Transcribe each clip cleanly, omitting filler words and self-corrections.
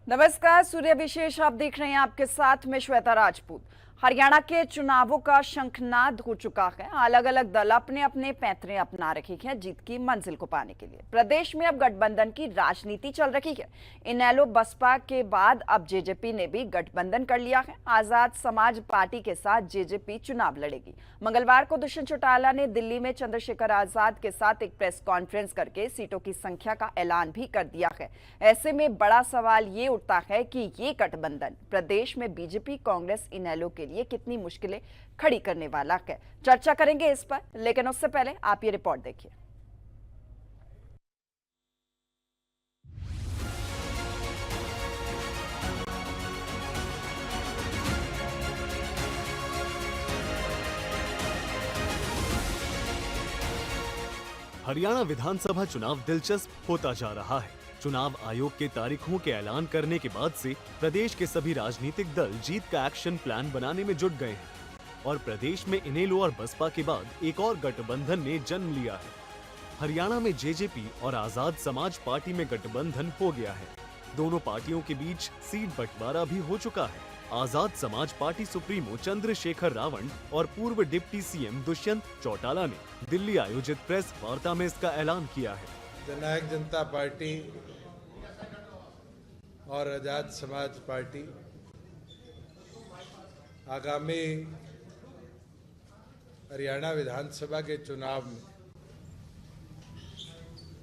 नमस्कार, सूर्य विशेष आप देख रहे हैं। आपके साथ में श्वेता राजपूत। हरियाणा के चुनावों का शंखनाद हो चुका है। अलग अलग दल अपने अपने पैंतरे अपना रहे हैं जीत की मंजिल को पाने के लिए। प्रदेश में अब गठबंधन की राजनीति चल रही है। इनेलो बसपा के बाद अब जेजेपी ने भी गठबंधन कर लिया है। आजाद समाज पार्टी के साथ जेजेपी चुनाव लड़ेगी। मंगलवार को दुष्यंत चौटाला ने दिल्ली में चंद्रशेखर आजाद के साथ एक प्रेस कॉन्फ्रेंस करके सीटों की संख्या का ऐलान भी कर दिया है। ऐसे में बड़ा सवाल ये उठता है कि ये गठबंधन प्रदेश में बीजेपी, कांग्रेस, इनेलो के लिए कितनी मुश्किलें खड़ी करने वाला है। चर्चा करेंगे इस पर, लेकिन उससे पहले आप ये रिपोर्ट देखिए। हरियाणा विधानसभा चुनाव दिलचस्प होता जा रहा है। चुनाव आयोग के तारीखों के ऐलान करने के बाद से प्रदेश के सभी राजनीतिक दल जीत का एक्शन प्लान बनाने में जुट गए हैं और प्रदेश में इनेलो और बसपा के बाद एक और गठबंधन ने जन्म लिया है। हरियाणा में जेजेपी और आजाद समाज पार्टी में गठबंधन हो गया है। दोनों पार्टियों के बीच सीट बंटवारा भी हो चुका है। आजाद समाज पार्टी सुप्रीमो चंद्रशेखर रावण और पूर्व डिप्टी सीएम दुष्यंत चौटाला ने दिल्ली आयोजित प्रेस वार्ता में इसका ऐलान किया है। जननायक जनता पार्टी और आजाद समाज पार्टी आगामी हरियाणा विधानसभा के चुनाव में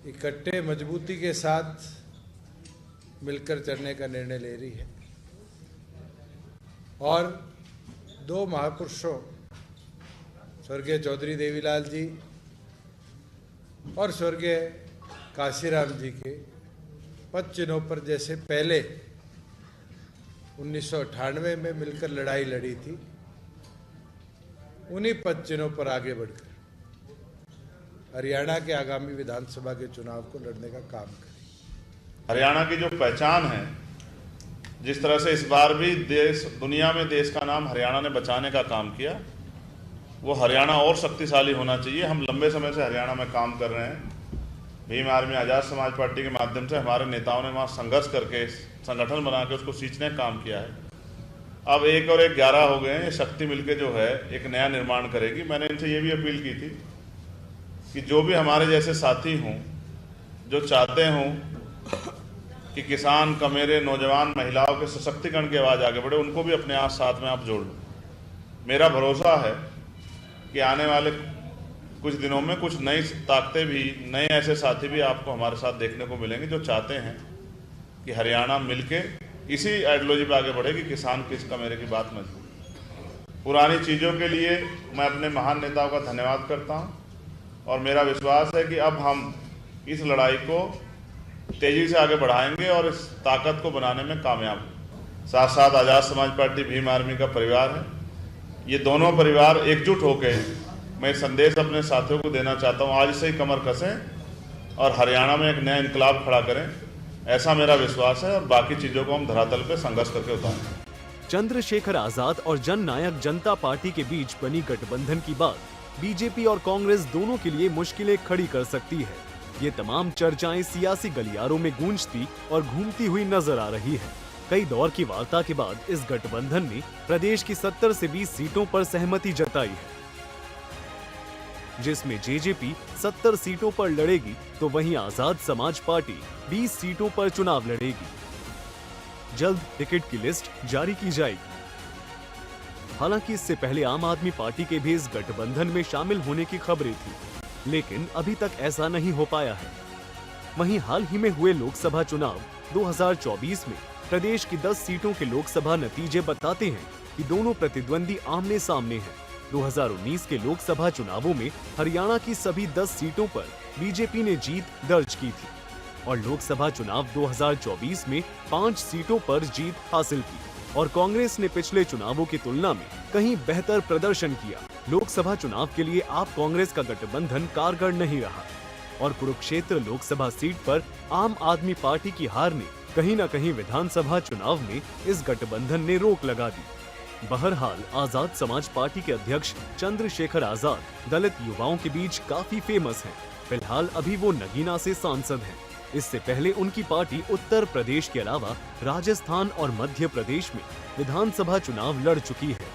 इकट्ठे मजबूती के साथ मिलकर चलने का निर्णय ले रही है और दो महापुरुषों स्वर्गीय चौधरी देवीलाल जी और स्वर्गीय काशीराम जी के पद चिन्हों पर जैसे पहले 1998 में मिलकर लड़ाई लड़ी थी, उन्हीं पद चिन्हों पर आगे बढ़कर हरियाणा के आगामी विधानसभा के चुनाव को लड़ने का काम करें। हरियाणा की जो पहचान है, जिस तरह से इस बार भी दुनिया में देश का नाम हरियाणा ने बचाने का काम किया, वो हरियाणा और शक्तिशाली होना चाहिए। हम लंबे समय से हरियाणा में काम कर रहे हैं। भीम आर्मी आजाद समाज पार्टी के माध्यम से हमारे नेताओं ने वहाँ संघर्ष करके संगठन बना के उसको सींचने का काम किया है। अब 1 और 1 11 हो गए हैं। शक्ति मिलके जो है एक नया निर्माण करेगी। मैंने इनसे ये भी अपील की थी कि जो भी हमारे जैसे साथी हों, जो चाहते हों कि किसान, कमेरे, नौजवान, महिलाओं के सशक्तिकरण की आवाज़ आगे बढ़े, उनको भी अपने आप साथ में आप जोड़ लो। मेरा भरोसा है कि आने वाले कुछ दिनों में कुछ नई ताकतें भी, नए ऐसे साथी भी आपको हमारे साथ देखने को मिलेंगे जो चाहते हैं कि हरियाणा मिलके इसी आइडियोलॉजी पे आगे बढ़े कि किसान किस कमेरे की बात मजबूत। पुरानी चीज़ों के लिए मैं अपने महान नेताओं का धन्यवाद करता हूं और मेरा विश्वास है कि अब हम इस लड़ाई को तेजी से आगे बढ़ाएंगे और इस ताकत को बनाने में कामयाब होंगे। साथ साथ आजाद समाज पार्टी भीम आर्मी का परिवार है। ये दोनों परिवार एकजुट होकर मैं संदेश अपने साथियों को देना चाहता हूँ, आज से ही कमर कसें और हरियाणा में एक नया इनकलाब खड़ा करें। ऐसा मेरा विश्वास है और बाकी चीजों को हम धरातल पे संघर्ष करके उतारेंगे। चंद्रशेखर आजाद और जननायक जनता पार्टी के बीच बनी गठबंधन की बात बीजेपी और कांग्रेस दोनों के लिए मुश्किलें खड़ी कर सकती है। ये तमाम चर्चाएं सियासी गलियारों में गूंजती और घूमती हुई नजर आ रही है। कई दौर की वार्ता के बाद इस गठबंधन ने प्रदेश की 70 से 20 सीटों पर सहमति जताई है, जिसमें जेजेपी 70 सीटों पर लड़ेगी तो वहीं आजाद समाज पार्टी 20 सीटों पर चुनाव लड़ेगी। जल्द टिकट की लिस्ट जारी की जाएगी। हालांकि इससे पहले आम आदमी पार्टी के भी इस गठबंधन में शामिल होने की खबरें थी, लेकिन अभी तक ऐसा नहीं हो पाया है। वहीं हाल ही में हुए लोकसभा चुनाव 2024 में प्रदेश की 10 सीटों के लोकसभा नतीजे बताते हैं कि दोनों प्रतिद्वंदी आमने सामने हैं। 2019 के लोकसभा चुनावों में हरियाणा की सभी 10 सीटों पर बीजेपी ने जीत दर्ज की थी और लोकसभा चुनाव 2024 में 5 सीटों पर जीत हासिल की और कांग्रेस ने पिछले चुनावों की तुलना में कहीं बेहतर प्रदर्शन किया। लोकसभा चुनाव के लिए आप कांग्रेस का गठबंधन कारगर नहीं रहा और कुरुक्षेत्र लोकसभा सीट पर आम आदमी पार्टी की हार ने कहीं न कहीं विधानसभा चुनाव में इस गठबंधन ने रोक लगा दी। बहरहाल आजाद समाज पार्टी के अध्यक्ष चंद्रशेखर आजाद दलित युवाओं के बीच काफी फेमस हैं। फिलहाल अभी वो नगीना से सांसद हैं। इससे पहले उनकी पार्टी उत्तर प्रदेश के अलावा राजस्थान और मध्य प्रदेश में विधानसभा चुनाव लड़ चुकी है।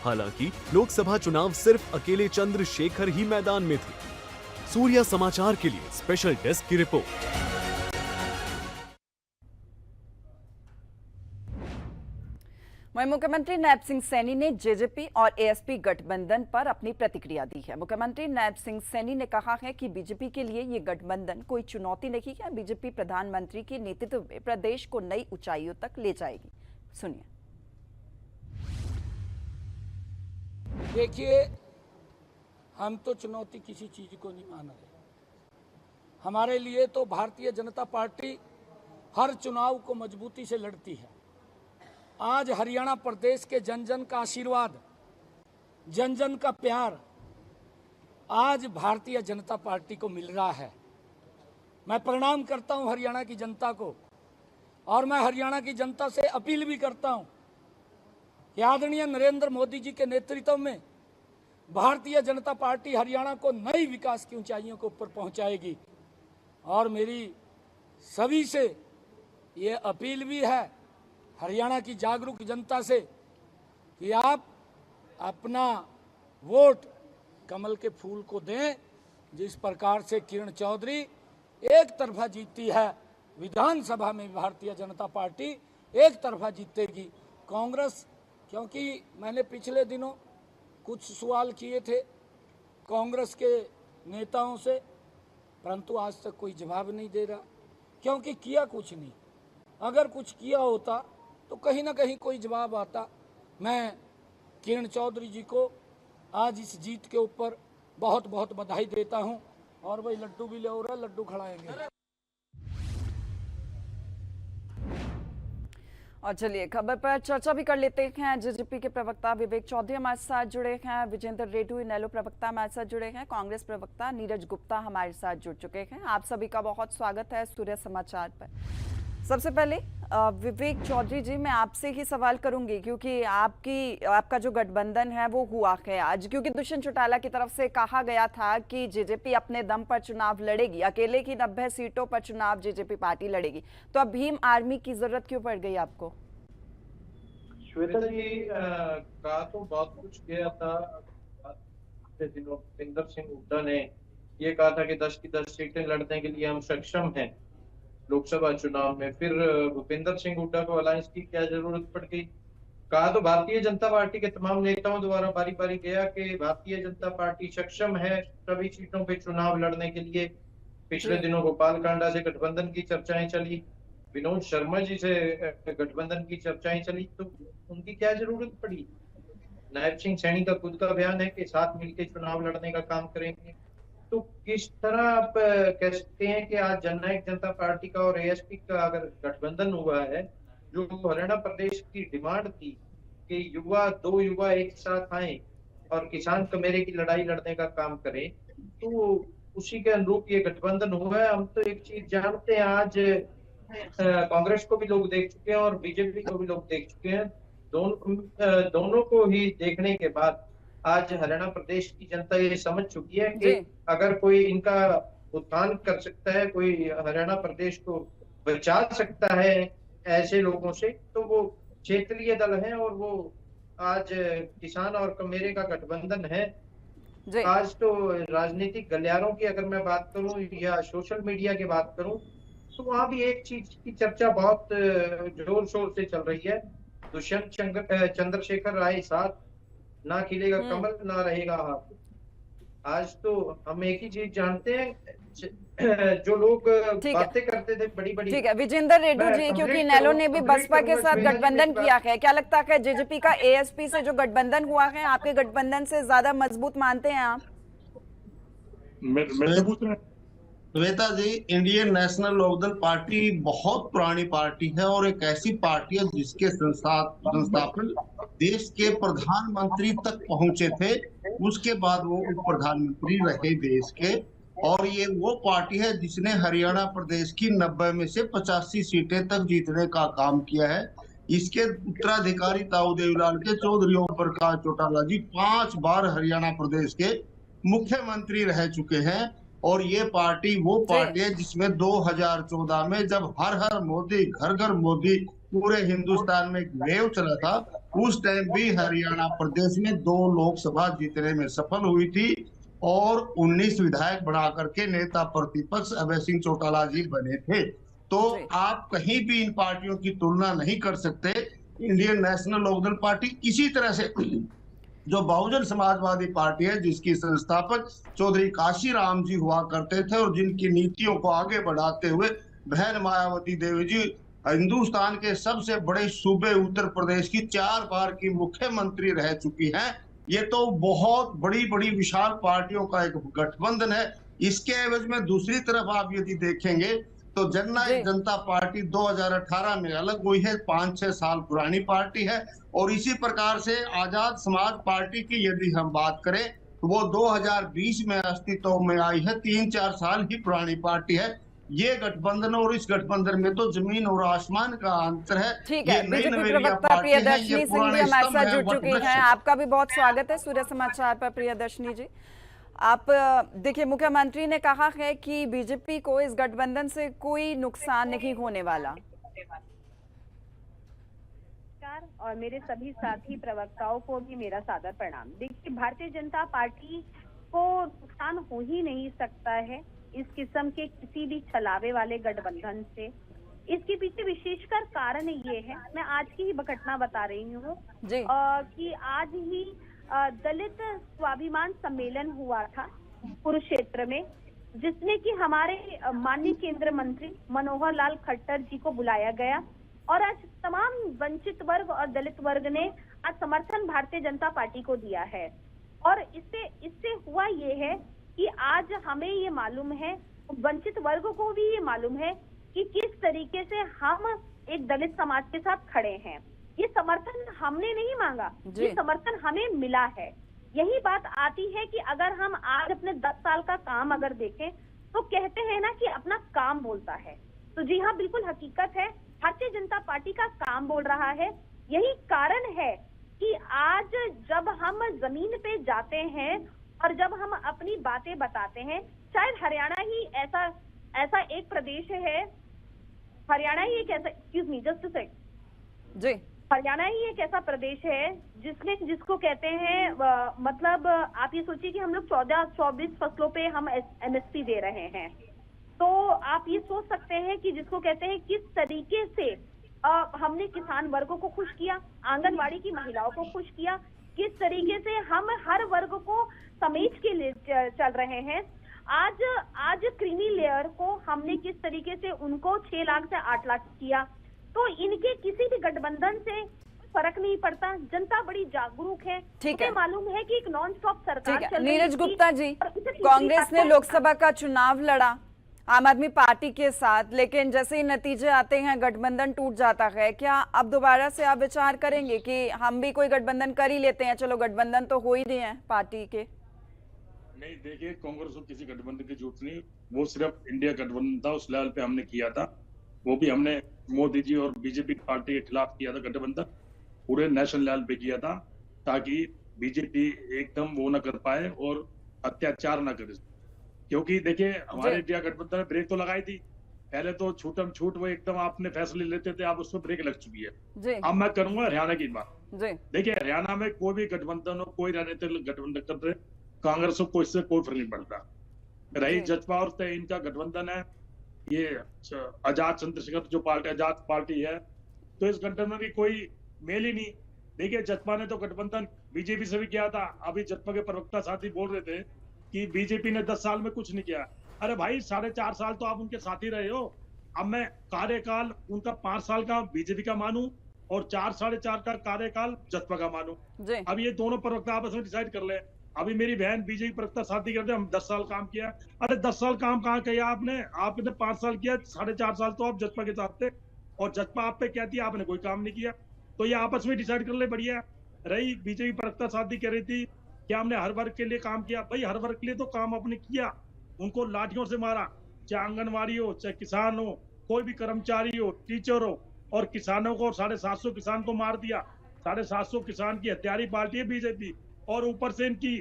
हालांकि लोकसभा चुनाव सिर्फ अकेले चंद्रशेखर ही मैदान में थे। सूर्या समाचार के लिए स्पेशल डेस्क की रिपोर्ट। वहीं मुख्यमंत्री नायब सिंह सैनी ने जेजेपी और एएसपी गठबंधन पर अपनी प्रतिक्रिया दी है। मुख्यमंत्री नायब सिंह सैनी ने कहा है कि बीजेपी के लिए ये गठबंधन कोई चुनौती नहीं है। बीजेपी प्रधानमंत्री के नेतृत्व में प्रदेश को नई ऊंचाइयों तक ले जाएगी। सुनिए। देखिए, हम तो चुनौती किसी चीज को नहीं मान रहे। हमारे लिए तो भारतीय जनता पार्टी हर चुनाव को मजबूती से लड़ती है। आज हरियाणा प्रदेश के जन जन का आशीर्वाद, जन जन का प्यार आज भारतीय जनता पार्टी को मिल रहा है। मैं प्रणाम करता हूं हरियाणा की जनता को, और मैं हरियाणा की जनता से अपील भी करता हूं कि आदरणीय नरेंद्र मोदी जी के नेतृत्व में भारतीय जनता पार्टी हरियाणा को नई विकास की ऊंचाइयों के ऊपर पहुंचाएगी। और मेरी सभी से ये अपील भी है, हरियाणा की जागरूक जनता से, कि आप अपना वोट कमल के फूल को दें। जिस प्रकार से किरण चौधरी एक तरफा जीतती है विधानसभा में, भारतीय जनता पार्टी एक तरफा जीतेगी। कांग्रेस, क्योंकि मैंने पिछले दिनों कुछ सवाल किए थे कांग्रेस के नेताओं से, परंतु आज तक कोई जवाब नहीं दे रहा, क्योंकि किया कुछ नहीं। अगर कुछ किया होता तो कहीं ना कहीं कोई जवाब आता। मैं किरण चौधरी जी को आज इस जीत के ऊपर बहुत बहुत बधाई देता हूं। और भाई लड्डू भी ले रहा, लड्डू खिलाएंगे। और चलिए खबर पर चर्चा भी कर लेते हैं। जेजेपी के प्रवक्ता विवेक चौधरी हमारे साथ जुड़े हैं, विजेंद्र रेड्डी इनेलो प्रवक्ता हमारे साथ जुड़े हैं, कांग्रेस प्रवक्ता नीरज गुप्ता हमारे साथ जुड़ चुके हैं। आप सभी का बहुत स्वागत है सूर्य समाचार पर। सबसे पहले विवेक चौधरी जी, मैं आपसे ही सवाल करूंगी, क्योंकि आपका जो गठबंधन है वो हुआ है आज, क्योंकि दुष्यंत चौटाला की तरफ से कहा गया था कि जेजेपी अपने दम पर चुनाव लड़ेगी, अकेले की 90 सीटों पर चुनाव जेजेपी पार्टी लड़ेगी। तो अब भीम आर्मी की जरूरत क्यों पड़ गई आपको? श्वेता जी, कहा तो बहुत कुछ किया था। दिनों भूपेंद्र सिंह हुड्डा ने ये कहा था कि 10 की 10 सीटें लड़ने के लिए हम सक्षम हैं लोकसभा चुनाव में। फिर भूपेंद्र सिंह हुड्डा को अलायंस की क्या जरूरत पड़ गई? कहा तो भारतीय जनता पार्टी के तमाम नेताओं द्वारा बारी बारी गया कि भारतीय जनता पार्टी सक्षम है सभी सीटों पे चुनाव लड़ने के लिए। पिछले दिनों गोपाल कांडा से गठबंधन की चर्चाएं चली, विनोद शर्मा जी से गठबंधन की चर्चाएं चली, तो उनकी क्या जरूरत पड़ी? नायब सिंह सैनी का खुद का बयान है कि साथ मिलकर चुनाव लड़ने का काम करेंगे। तो किस तरह आप कह सकते हैं कि आज जननायक जनता पार्टी का और एएसपी का अगर गठबंधन हुआ है, जो हरियाणा प्रदेश की डिमांड थी कि दो युवा एक साथ आए और किसान कमेरे की लड़ाई लड़ने का काम करें, तो उसी के अनुरूप ये गठबंधन हुआ है। हम तो एक चीज जानते हैं, आज कांग्रेस को भी लोग देख चुके हैं और बीजेपी को भी लोग देख चुके हैं। दोनों को ही देखने के बाद आज हरियाणा प्रदेश की जनता ये समझ चुकी है कि अगर कोई इनका उत्थान कर सकता है, कोई हरियाणा प्रदेश को बचा सकता है ऐसे लोगों से, तो वो क्षेत्रीय दल है और वो आज किसान और कमेरे का गठबंधन है। आज तो राजनीतिक गलियारों की अगर मैं बात करूं या सोशल मीडिया की बात करूं, तो वहां भी एक चीज की चर्चा बहुत जोर शोर से चल रही है। दुष्यंत चंद्रशेखर आए साथ, ना खिलेगा कमल ना रहेगा हाथ। आज तो हम एक ही चीज जानते हैं, जो लोग बातें करते थे बड़ी बड़ी। ठीक है विजेंद्र रेड्डी जी, क्योंकि इनेलो ने भी बसपा के साथ गठबंधन किया है, क्या लगता है जेजेपी का एएसपी से जो गठबंधन हुआ है आपके गठबंधन से ज्यादा मजबूत मानते हैं आप? श्वेता जी, इंडियन नेशनल लोकदल पार्टी बहुत पुरानी पार्टी है और एक ऐसी पार्टी है जिसके संस्थापन देश के प्रधानमंत्री तक पहुंचे थे। उसके बाद वो उप प्रधानमंत्री रहे देश के, और ये वो पार्टी है जिसने हरियाणा प्रदेश की 90 में से 85 सीटें तक जीतने का काम किया है। इसके उत्तराधिकारी ताऊ देवीलाल के चौधरी ओम प्रकाश चौटाला जी 5 बार हरियाणा प्रदेश के मुख्यमंत्री रह चुके हैं। और ये पार्टी वो पार्टी है जिसमें 2014 में जब हर हर मोदी, घर घर मोदी पूरे हिंदुस्तान में एक वेव चला था, उस टाइम भी हरियाणा प्रदेश में 2 लोकसभा जीतने में सफल हुई थी और 19 विधायक बढ़ा करके नेता प्रतिपक्ष अभय सिंह चौटाला जी बने थे। तो आप कहीं भी इन पार्टियों की तुलना नहीं कर सकते। इंडियन नेशनल लोकदल पार्टी इसी तरह से जो बहुजन समाजवादी पार्टी है, जिसकी संस्थापक चौधरी काशीराम जी हुआ करते थे और जिनकी नीतियों को आगे बढ़ाते हुए बहन मायावती देवी जी हिंदुस्तान के सबसे बड़े सूबे उत्तर प्रदेश की 4 बार की मुख्यमंत्री रह चुकी हैं। ये तो बहुत बड़ी बड़ी विशाल पार्टियों का एक गठबंधन है। इसके एवज में दूसरी तरफ आप यदि देखेंगे तो जननायक जनता पार्टी 2018 में अलग हुई है, 5-6 साल पुरानी पार्टी है। और इसी प्रकार से आजाद समाज पार्टी की यदि हम बात करें तो वो 2020 में अस्तित्व में आई है, 3-4 साल ही पुरानी पार्टी है। ये गठबंधन और इस गठबंधन में तो जमीन और आसमान का अंतर है। ठीक है, बीजेपी प्रवक्ता प्रियदर्शनी सिंह भी हमारे साथ जुड़ चुकी हैं। आपका भी बहुत स्वागत है सूर्य समाचार पर प्रियदर्शनी जी। आप देखिए, मुख्यमंत्री ने कहा है कि बीजेपी को इस गठबंधन से कोई नुकसान नहीं होने वाला। और मेरे सभी साथी प्रवक्ताओं को भी मेरा सादर प्रणाम। देखिए, भारतीय जनता पार्टी को नुकसान हो ही नहीं सकता है इस किस्म के किसी भी छलावे वाले गठबंधन से। इसके पीछे विशेषकर कारण ये है, मैं आज की ही घटना बता रही हूँ कि आज ही दलित स्वाभिमान सम्मेलन हुआ था कुरुक्षेत्र में, जिसमें कि हमारे माननीय केंद्रीय मंत्री मनोहर लाल खट्टर जी को बुलाया गया और आज तमाम वंचित वर्ग और दलित वर्ग ने आज समर्थन भारतीय जनता पार्टी को दिया है। और इससे हुआ ये है कि आज हमें ये मालूम है, वंचित वर्ग को भी ये मालूम है कि किस तरीके से हम एक दलित समाज के साथ खड़े हैं। ये समर्थन हमने नहीं मांगा, ये समर्थन हमें मिला है। यही बात आती है कि अगर हम आज अपने 10 साल का काम अगर देखें तो कहते हैं ना कि अपना काम बोलता है। तो जी हाँ, बिल्कुल हकीकत है, भारतीय जनता पार्टी का काम बोल रहा है। यही कारण है कि आज जब हम जमीन पे जाते हैं और जब हम अपनी बातें बताते हैं, शायद हरियाणा ही ऐसा एक प्रदेश है, हरियाणा ही एक ऐसा, excuse me just a second जी, हरियाणा ही एक ऐसा प्रदेश है जिसको कहते हैं मतलब आप ये सोचिए कि हम लोग 14-24 फसलों पे हम MSP दे रहे हैं। तो आप ये सोच सकते हैं कि जिसको कहते हैं किस तरीके से हमने किसान वर्गों को खुश किया, आंगनवाड़ी की महिलाओं को खुश किया, किस तरीके से हम हर वर्ग को समेट के लिए चल रहे हैं। आज क्रीमी लेयर को हमने किस तरीके से उनको 6 लाख से 8 लाख किया। तो इनके किसी भी गठबंधन से फर्क नहीं पड़ता। जनता बड़ी जागरूक है, ठीक है, मालूम है कि एक नॉन स्टॉप सरकार चल रही है। नीरज गुप्ता जी, कांग्रेस ने लोकसभा का चुनाव लड़ा आम आदमी पार्टी के साथ, लेकिन जैसे ही नतीजे आते हैं गठबंधन टूट जाता है। क्या अब दोबारा से आप विचार करेंगे कि हम भी कोई गठबंधन कर ही लेते हैं? चलो, गठबंधन तो हो ही रहे हैं पार्टी के। नहीं, देखिए, कांग्रेस को किसी गठबंधन की जरूरत नहीं, वो सिर्फ इंडिया गठबंधन था, उस लेवल पे हमने किया था। वो भी हमने मोदी जी और बीजेपी पार्टी के खिलाफ किया था गठबंधन, पूरे नेशनल लेवल पे किया था, ताकि बीजेपी एकदम वो न कर पाए और अत्याचार न करे। क्योंकि देखिए, हमारे इंडिया गठबंधन ने ब्रेक तो लगाई थी, पहले तो छूटम छूट वो एकदम आपने फैसले लेते थे, अब उसमें ब्रेक लग चुकी है। अब मैं करूंगा हरियाणा की बात। देखिए, हरियाणा में कोई भी गठबंधन हो, कोई राजनीतिक गठबंधन कर रहे, कांग्रेस को इससे कोई फर्क नहीं पड़ता। रही जसपा और इनका गठबंधन है, ये आजाद चंद्रशेखर जो पार्टी आजाद पार्टी है, तो इस गठबंधन की कोई मेल ही नहीं। देखिए, जसपा ने तो गठबंधन बीजेपी से भी किया था। अभी जसपा के प्रवक्ता साथी बोल रहे थे कि बीजेपी ने 10 साल में कुछ नहीं किया। अरे भाई, 4.5 साल तो आप उनके साथी रहे हो। अब मैं कार्यकाल उनका 5 साल का बीजेपी का मानूं और 4-4.5 का कार्यकाल जसपा का मानूं। अब ये दोनों प्रवक्ता आपस में डिसाइड कर ले। अभी मेरी बहन बीजेपी प्रवक्ता साथी करते, हम 10 साल काम किया। अरे 10 साल काम कहाँ किया आपने 5 साल किया, 4.5 साल तो आप जसपा के साथ थे और जसपा आप पे कहती है आपने कोई काम नहीं किया। तो ये आपस में डिसाइड कर ले, बढ़िया। रही बीजेपी प्रवक्ता साथी कह रही थी कि हमने हर वर्ग के लिए काम किया। भाई, हर वर्ग के लिए तो काम आपने किया, उनको लाठियों से मारा, चाहे आंगनवाड़ी हो, चाहे किसान हो, कोई भी कर्मचारी हो, टीचर हो, और किसानों को 750 किसान को मार दिया। 750 किसान की हत्यारी पार्टी है बीजेपी। और ऊपर से इनकी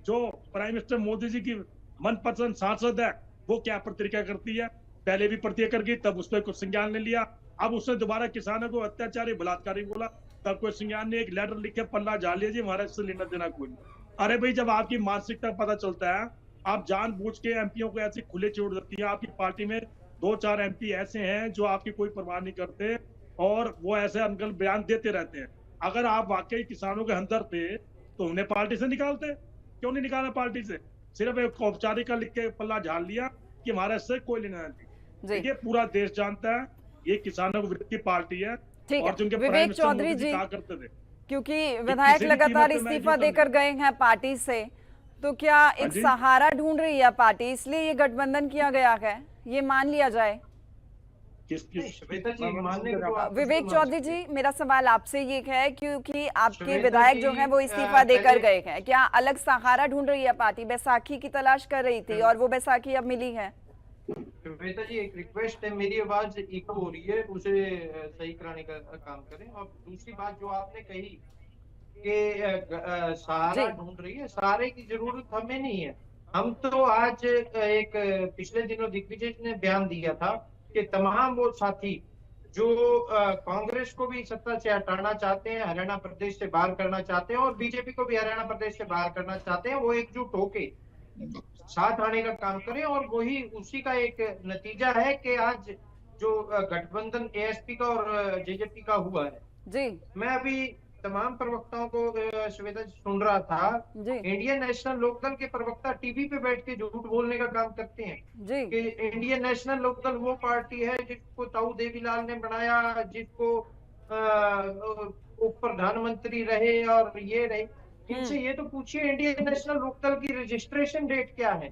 जो प्राइम मिनिस्टर मोदी जी की मनपसंद सांसद है वो क्या प्रतिक्रिया करती है, पहले भी प्रतिक्रिया कर गई, तब उस पर कुछ संज्ञान नहीं लिया, अब उसने दोबारा किसानों को अत्याचारी बलात्कारी बोला, तब कोई संज्ञान नहीं, एक लेटर लिख के पल्ला झाड़ लिया जी हमारा इससे लेना देना कोई नहीं। अरे भाई जब आपकी मानसिकता पता चलता है, आप जानबूझ के एमपीओ को ऐसे खुले छोड़ देती है। आपकी पार्टी में 2-4 एमपी ऐसे हैं जो आपकी कोई परवाह नहीं करते और वो ऐसे अनगल बयान देते रहते हैं। अगर आप वाकई किसानों के हमदर्द थे तो उन्हें पार्टी से निकालते, क्यों नहीं निकाला पार्टी से? सिर्फ एक औपचारिक लिख के पल्ला झाड़ लिया कि हमारा इससे कोई लेना नहीं। ये पूरा देश जानता है ये किसानों के विरुद्ध की पार्टी है। और जिनके विवेक चौधरी जी कहा करते थे, क्योंकि विधायक लगातार इस्तीफा देकर गए हैं पार्टी से, तो क्या एक सहारा ढूंढ रही है पार्टी, इसलिए ये गठबंधन किया गया है, ये मान लिया जाए? विवेक चौधरी जी, मेरा सवाल आपसे ये है, क्योंकि आपके विधायक जो हैं वो इस्तीफा देकर गए हैं, क्या अलग सहारा ढूंढ रही है पार्टी? बैसाखी की तलाश कर रही थी और वो बैसाखी अब मिली है। श्वेता जी, एक रिक्वेस्ट है, मेरी आवाज इको हो रही है, उसे सही कराने का काम करें। और दूसरी बात जो आपने कही कि सहारा ढूंढ रही है, सहारे की जरूरत हमें नहीं है। हम तो आज एक पिछले दिनों दिग्विजय ने बयान दिया था कि तमाम वो साथी जो कांग्रेस को भी सत्ता से हटाना चाहते हैं, हरियाणा प्रदेश से बाहर करना चाहते हैं और बीजेपी को भी हरियाणा प्रदेश से बाहर करना चाहते हैं, वो एकजुट होके साथ आने का काम करें। और वही उसी का एक नतीजा है कि आज जो गठबंधन एएसपी का और जेजेपी का हुआ है जी। मैं अभी तमाम प्रवक्ताओं को श्वेता सुन रहा था, इंडियन नेशनल लोकदल के प्रवक्ता टीवी पे बैठ के झूठ बोलने का काम करते हैं कि इंडियन नेशनल लोकदल वो पार्टी है जिसको ताऊ देवीलाल ने बनाया, जिसको उप प्रधानमंत्री रहे और ये रहे। इनसे ये तो पूछिए इंडियन नेशनल लोकदल की रजिस्ट्रेशन डेट क्या है?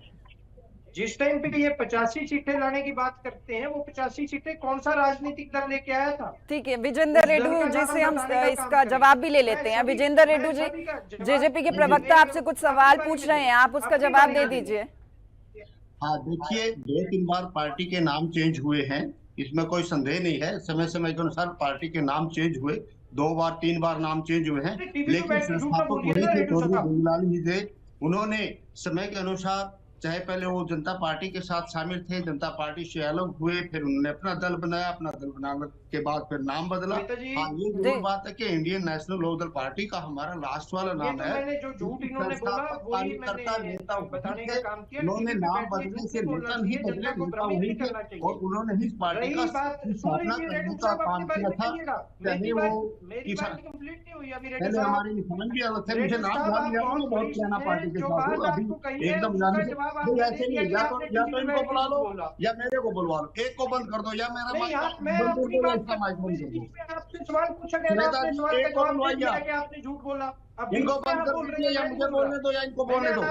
जिस टाइम पे ये 85 सीटें लाने की बात करते हैं, वो 85 सीटें कौन सा राजनीतिक दल लेके आया था? ठीक है, विजेंद्र रेड्डी जी से हम इसका जवाब भी ले लेते हैं। विजेंद्र रेड्डी जी, जेजेपी के प्रवक्ता आपसे कुछ सवाल पूछ रहे हैं, आप उसका जवाब दे दीजिए। हाँ, देखिए 2-3 बार पार्टी के नाम चेंज हुए हैं, इसमें कोई संदेह नहीं है। समय समय के अनुसार पार्टी के नाम चेंज हुए, 2 बार 3 बार नाम चेंज हुए हैं, लेकिन संस्थापक वही थे, चौधरी देवीलाल ही थे। उन्होंने समय के अनुसार, चाहे पहले वो जनता पार्टी के साथ शामिल थे, जनता पार्टी से अलग हुए, फिर उन्होंने अपना दल बनाया, अपना दल बनाने के बाद फिर नाम बदला। हाँ, ये जरूर बात है कि इंडियन नेशनल लोकदल पार्टी का हमारा लास्ट वाला नाम है। मैंने जो झूठ इन्होंने बोला वही मैंने बताने का काम किया। उन्होंने नाम बदलने से नेता नहीं बदले, नेता वही थे और उन्होंने ही पार्टी का स्थापना करने का काम किया था। चाहे वो पहले हमारे निशान भी अलग थे, मुझे नाम ध्यान दिया, बहुत पुराना पार्टी के साथ हूँ, अभी एकदम जाने से ऐसे नहीं, या तो इनको बुला लो या मेरे को बुलवा लो, एक को बंद कर दो या मेरा माइक बंद कर दो या इसका माइक बंद कर दो। आपसे सवाल पूछा गया, आपने सवाल का जवाब दिया कि आपने झूठ बोला। इनको बंद कर दीजिए या मुझे बोलने दो या इनको बोलने दो।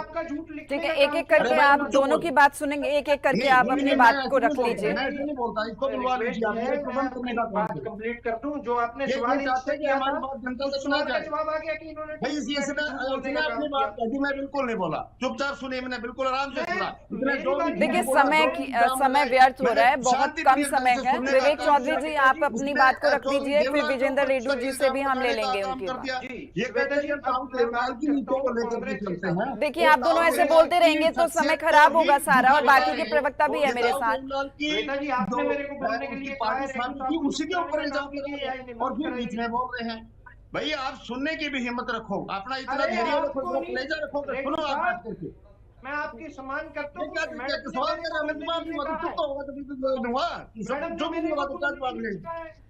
ठीक है, एक एक करके आप दोनों की बात सुनेंगे, एक एक करके आप अपनी बात को रख लीजिए। मैं ऐसे नहीं बोलता, इसको बुलवा लीजिए, आप इसको बंद करने का काम करें। कंप्लीट कर दूं जो आपने सवाल चाहते कि हमारी बात जनता तक ना जाए। जवाब आ गया कि इन्होंने भाई इसने अपनी बात कही, मैं बिल्कुल नहीं बोला, चुपचाप सुनिए, मैंने बिल्कुल आराम से सुना। देखिए समय व्यर्थ हो रहा है, बहुत कम समय है। विवेक चौधरी जी, आप अपनी बात को रख लीजिए, फिर विजेंद्र रेड्डी जी से भी हम ले लेंगे उनकी। देखिए आप दोनों ऐसे बोलते रहेंगे तो समय खराब होगा सारा, और बाकी के प्रवक्ता भी है मेरे साथ। आपने मेरे को बोलने के लिए उसी के ऊपर और फिर बीच में बोल रहे हैं। भाई आप सुनने की भी हिम्मत रखो, अपना इतना धैर्य रखो, कलेजा रखो, सुनो आप बात करके। मैं आपकी सम्मान करता हूँ।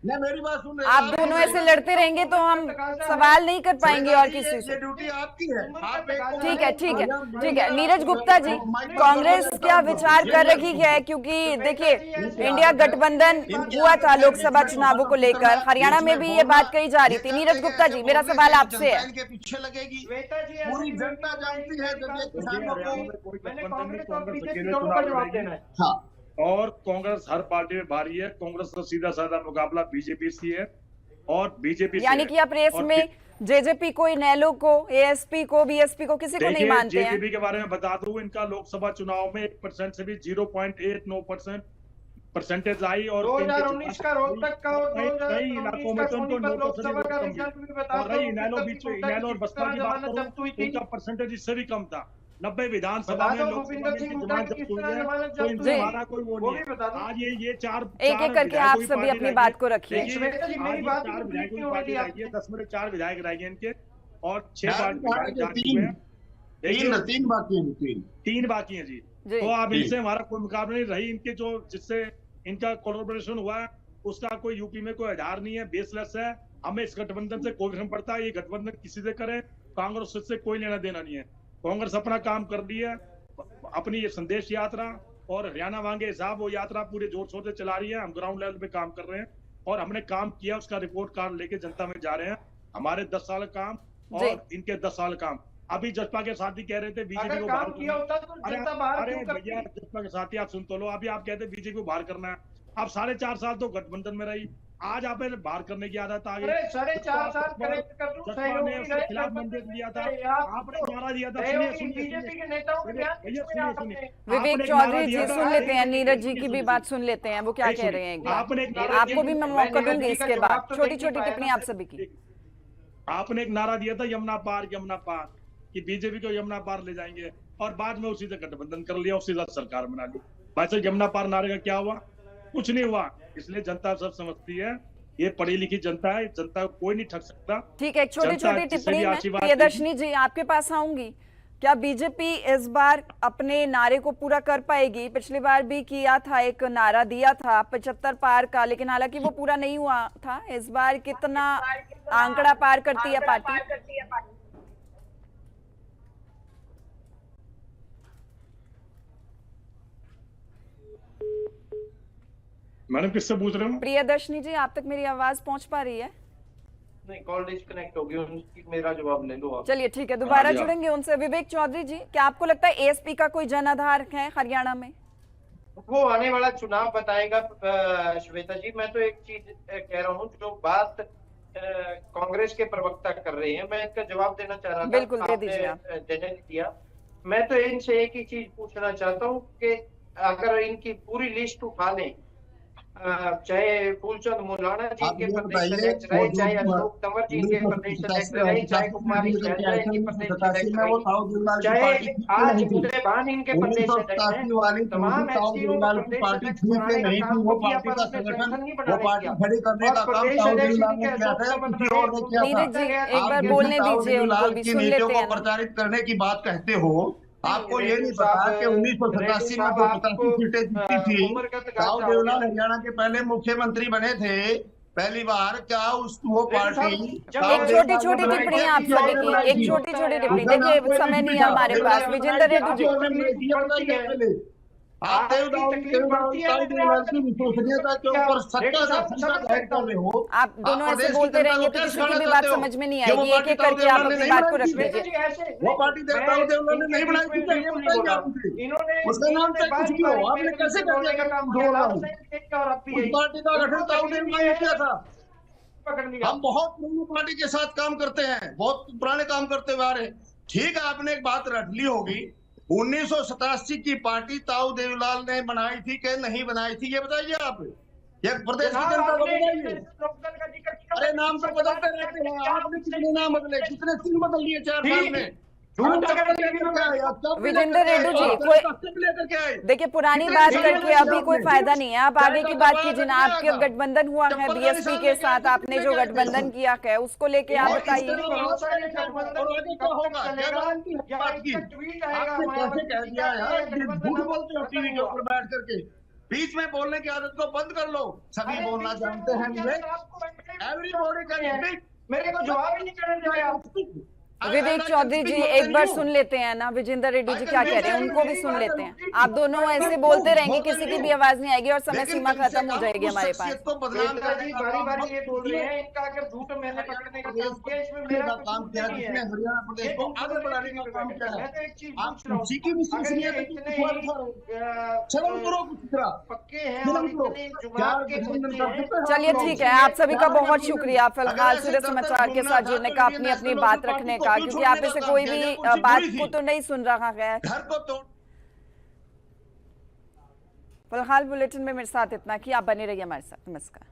मेरी बात सुन रहे, आप दोनों ऐसे लड़ते रहेंगे तो हम सवाल नहीं कर पाएंगे और किसी से। ड्यूटी आपकी है। ठीक है। नीरज गुप्ता जी, कांग्रेस क्या विचार कर रही है? क्योंकि देखिए इंडिया गठबंधन हुआ था लोकसभा चुनावों को लेकर, हरियाणा में भी ये बात कही जा रही थी। नीरज गुप्ता जी, मेरा सवाल आपसे है। के पीछे लगेगी, पूरी जनता जानती है किसानों को। हाँ, और कांग्रेस हर पार्टी में भारी है। कांग्रेस का सीधा साधा मुकाबला बीजेपी से है और बीजेपी यानी कि आप रेस में जेजेपी को, इनेलो को, एएसपी को, बीएसपी को, किसी को नहीं मानते हैं? जेजेपी के बारे में बता दूं, इनका लोकसभा चुनाव में 1% से भी 0.89% परसेंटेज आई और 2019 का रोहतक का और कई इलाकों में तो उनको 9% और इनेलो और बसपा की बात करूं, उनका परसेंटेज इससे भी कम था। 90 विधानसभा बता में दो लोकसभा भूपिंदर में सिंह इनकी हुड्डा जमानत की जब्त किस हुई तरह है, जमानत तो जब्त इनसे हुई? हमारा कोई वो वो नहीं भी है। बता दो। आज ये चार एक एक करके विधायकों आप की सभी पार्टी अपनी रहेगी। बात को रखिए। देखिए, श्वेता जी, मेरी आज बात ये 4 को विधायकों की क्यों पार्टी नहीं रहेगी, आपने? 10 में 4 विधायक रहेंगे इनके, और 6 चार विधायक जा चुके तीन हैं। देखिए, तीन बाकी हैं, तीन 3 बाकी हैं जी। जी। तो अब इनसे हमारा कोई मुकाबला नहीं रही, इनके जो जिससे इनका कोलैबोरेशन हुआ है उसका कोई यूपी में कोई आधार नहीं है, बेसलेस है। हमें इस गठबंधन से कोई फर्क पड़ता है, ये गठबंधन किसी से करे, कांग्रेस से कोई लेना देना नहीं है। कांग्रेस अपना काम कर रही है, अपनी ये संदेश यात्रा और हरियाणा मांगे हिसाब वो यात्रा पूरे जोर शोर से चला रही है। हम ग्राउंड लेवल पे काम कर रहे हैं और हमने काम किया, उसका रिपोर्ट कार्ड लेके जनता में जा रहे हैं। हमारे 10 साल काम और इनके 10 साल काम। अभी जसपा के साथी कह रहे थे बीजेपी अगर को काम बाहर किया होता तो जनता बाहर अरे क्यों करती? भैया, जसपा के साथी आप सुन तो लो। अभी आप कहते बीजेपी को बाहर करना है, अब 4.5 साल तो गठबंधन में रही, आज आप बाहर करने की आदत आ गई। अरे 4.5 साल कनेक्ट कर दूं, जसपा ने उसके खिलाफ मैंडेट दिया था, आपने नारा दिया था। बीजेपी के नेताओं के बयान भैया किसमें आ सुनिए, सकते हैं? विवेक चौधरी जी सुन लेते हैं, नीरज जी की भी बात सुन लेते हैं, वो क्या कह रहे हैं एक बार। आपने एक नारा आपको भी मैं मौका नीरज दूंगी जी का इसके जवाब बाद। तो छोटी देख छोटी नहीं टिप्पणी पाया आप सभी की। आपने एक नारा दिया था यमुना पार, कि बीजेपी को यमुना पार ले जाएंगे, और बाद में उसी से गठबंधन कर लिया, उसी साथ सरकार बना ली। वैसे यमुना पार नारे का क्या हुआ? कुछ नहीं हुआ। इसलिए जनता सब समझती है, ये पढ़ी लिखी जनता है, जनता को कोई नहीं ठग सकता। ठीक है, एक छोटी जनता छोटी जिससे भी टिप्पणी में आशीर्वाद प्रियदर्शनी जी आपके पास आऊंगी। क्या बीजेपी इस बार अपने नारे को पूरा कर पाएगी? पिछली बार भी किया था, एक नारा दिया था 75 पार का, लेकिन हालांकि वो पूरा नहीं हुआ था। इस बार कितना आंकड़ा पार करती है पार्टी? मैडम किससे पूछ रहे हो? प्रियदर्शनी जी, आप तक मेरी आवाज पहुंच पा रही है? नहीं, कॉल डिस्कनेक्ट होगी, उनकी मेरा जवाब ले लो आप। चलिए ठीक है, दोबारा हाँ जी, जुड़ेंगे उनसे। विवेक चौधरी जी, क्या आपको लगता है एएसपी का कोई जन आधार है हरियाणा में? वो आने वाला चुनाव बताएगा श्वेता जी। मैं तो एक चीज कह रहा हूँ, जो बात कांग्रेस के प्रवक्ता कर रहे हैं, मैं इसका जवाब देना चाह रहा था। बिल्कुल, दे दीजिए आप। देने नहीं दिया। मैं तो इनसे एक ही चीज पूछना चाहता हूँ कि अगर इनकी पूरी लिस्ट उठा लें, चाहे फूलचंद मुलाना जी आप के ये प्रदेश बताइए, अध्यक्ष रहे, चाहे वो जो अशोक तंवर जी के प्रदेश अध्यक्ष रहे, चाहे कुमारी शैलजा जी के प्रदेश 1987 अध्यक्ष में वो रही, ताऊ देवलाल की चाहे पार्टी थी कि आज नहीं थी? उदय भान इनके प्रदेश अध्यक्ष 1987 हैं, वाली तमाम ताऊ एसपीओ को देवलाल की प्रदेश पार्टी अध्यक्ष थी कि बनाने का नहीं थी? काम वो तो किया, पार्टी पर का उसने संगठन, संगठन नहीं वो बनाने पार्टी दिया। खड़ी करने और का काम प्रदेश ताऊ अध्यक्ष देवलाल ने इनके किया अशोक था, तंवर किसी और ने किया था। नीरज जी, एक बार आप बोलने ताऊ दीजिए देवलाल उनको भी, की सुन नीतियों लेते को हैं ना। प्रचारित करने की बात कहते हो। आपको ये नहीं रेड्डी पता साहब, कि 1987 में जो 85 सीटें जीती थी, उम्रगत ताऊ गाथा हो देवलाल गया। हरियाणा के पहले मुख्यमंत्री बने थे पहली बार। क्या वो पार्टी एक छोटी छोटी टिप्पणी आप सभी की, एक छोटी छोटी टिप्पणी। देखिए समय नहीं है हमारे पास। विजेंद्र रेड्डी जी, आप देवलाल की विश्वसनीयता के ऊपर सत्ता का फंदा जाहिर कर रहे हो। आप दोनों ऐसे बोलते रहेंगे तो किसी की भी बात समझ में नहीं आएगी। एक एक करके आप अपनी बात को रख लीजिए। वो पार्टी ताऊ देवलाल ने नहीं बनाई थी, ये बताइए आप मुझे। उसका नाम से कुछ भी हो, आपने कैसे कर दिया काम ढोल रहा हूँ? उस पार्टी का गठन ताऊ देवलाल ने किया था। हम बहुत पुरानी पार्टी के साथ काम करते हैं, बहुत पुराने काम करते हुए आ रहे हैं। ठीक है, आपने एक बात रट ली होगी, 1987 की पार्टी ताऊ देवलाल ने बनाई थी कि नहीं बनाई थी, ये बताइए आप। ये प्रदेश की जनता को बताइए। अरे नाम तो बदलते रहते हैं, आपने कितने नाम बदले, कितने चिन्ह बदल लिए 4 साल में। विजेंद्र रेड्डी जी, कोई देखिए पुरानी बात करके अभी कोई फायदा नहीं है। आप आगे की बात कीजिए ना। आपके गठबंधन हुआ है बीएसपी के साथ, आपने जो गठबंधन किया है उसको लेके आप बताइए। बीच में बोलने की आदत को बंद कर लो। सभी बोलना जानते हैं, एवरीबॉडी कैन स्पीक। मेरे को जवाब ही नहीं करने दे रहे आप। विवेक चौधरी जी, एक बार सुन लेते हैं ना विजेंद्र रेड्डी जी क्या कह रहे हैं, उनको भी सुन लेते हैं। आप दोनों ऐसे बोलते रहेंगे, किसी की भी आवाज नहीं आएगी और समय सीमा खत्म हो जाएगी हमारे पास। बारी-बारी ये बोल रहे हैं, इनका अगर झूठ मैंने पकड़ने का काम किया, इसमें मेरा काम किया, जिसने हरियाणा प्रदेश को आगे बढ़ाने का काम किया है। मैं तो एक चीज आप पूछ रहा हूँ, उसी की विश्वसनीयता की शर्म करो कुछ तरह। पक्के हैं और इतने जुबान के बच्चे हैं। चलिए ठीक है, आप सभी का बहुत शुक्रिया फिलहाल सूर्य समाचार के साथ जुड़ने का, अपनी अपनी बात रखने का, क्योंकि आप इसे कोई भी बात को तो नहीं सुन रहा है। फिलहाल बुलेटिन में मेरे साथ इतना कि आप बने रहिए हमारे साथ। नमस्कार।